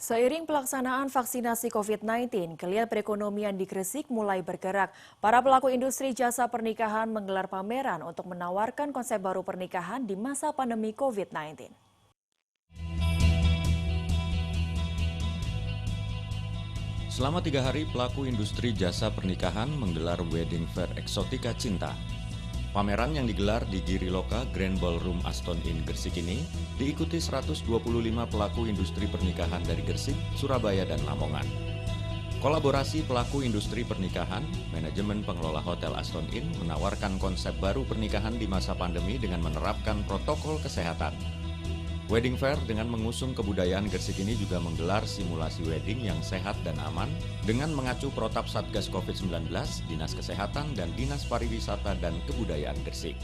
Seiring pelaksanaan vaksinasi COVID-19, geliat perekonomian di Gresik mulai bergerak. Para pelaku industri jasa pernikahan menggelar pameran untuk menawarkan konsep baru pernikahan di masa pandemi COVID-19. Selama 3 hari, pelaku industri jasa pernikahan menggelar Wedding Fair Eksotika Cinta. Pameran yang digelar di Giriloka Grand Ballroom Aston Inn Gresik ini diikuti 125 pelaku industri pernikahan dari Gresik, Surabaya, dan Lamongan. Kolaborasi pelaku industri pernikahan, manajemen pengelola Hotel Aston Inn menawarkan konsep baru pernikahan di masa pandemi dengan menerapkan protokol kesehatan. Wedding Fair dengan mengusung kebudayaan Gresik ini juga menggelar simulasi wedding yang sehat dan aman dengan mengacu protap Satgas COVID-19, Dinas Kesehatan, dan Dinas Pariwisata dan Kebudayaan Gresik.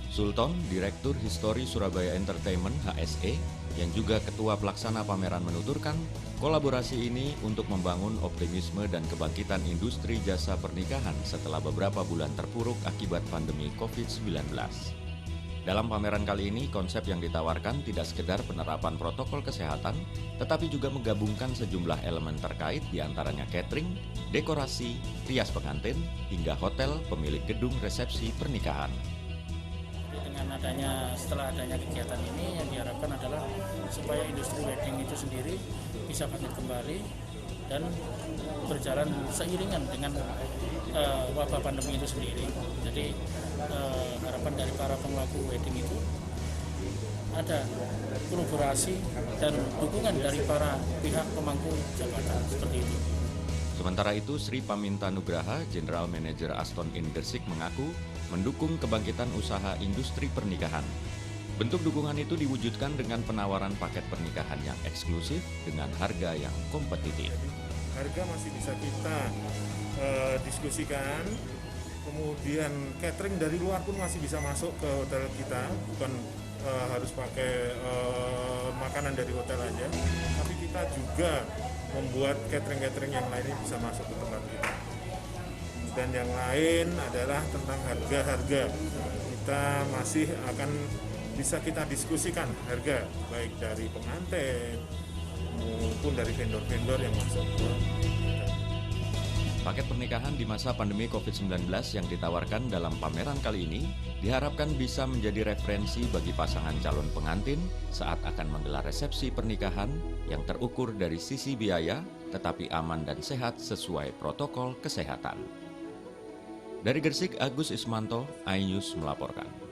Sultan, Direktur Histori Surabaya Entertainment (HSE), yang juga Ketua Pelaksana pameran menuturkan, kolaborasi ini untuk membangun optimisme dan kebangkitan industri jasa pernikahan setelah beberapa bulan terpuruk akibat pandemi COVID-19. Dalam pameran kali ini, konsep yang ditawarkan tidak sekedar penerapan protokol kesehatan, tetapi juga menggabungkan sejumlah elemen terkait diantaranya catering, dekorasi, rias pengantin, hingga hotel pemilik gedung resepsi pernikahan. Dengan setelah adanya kegiatan ini, yang diharapkan adalah supaya industri wedding itu sendiri bisa bangkit kembali dan berjalan seiringan dengan wabah pandemi itu sendiri. Jadi harapan dari para pelaku wedding itu ada kolaborasi dan dukungan dari para pihak pemangku jabatan seperti itu. Sementara itu, Sri Paminta Nugraha, General Manager Aston Inn Gresik mengaku mendukung kebangkitan usaha industri pernikahan. Bentuk dukungan itu diwujudkan dengan penawaran paket pernikahan yang eksklusif dengan harga yang kompetitif. Harga masih bisa kita diskusikan, kemudian catering dari luar pun masih bisa masuk ke hotel kita, bukan harus pakai makanan dari hotel aja, tapi kita juga membuat catering-catering yang lainnya bisa masuk ke tempat kita. Dan yang lain adalah tentang harga-harga. Kita masih akan bisa kita diskusikan harga, baik dari pengantin maupun dari vendor-vendor yang masuk ke Paket pernikahan di masa pandemi COVID-19 yang ditawarkan dalam pameran kali ini diharapkan bisa menjadi referensi bagi pasangan calon pengantin saat akan menggelar resepsi pernikahan yang terukur dari sisi biaya tetapi aman dan sehat sesuai protokol kesehatan. Dari Gresik, Agus Ismanto, iNews melaporkan.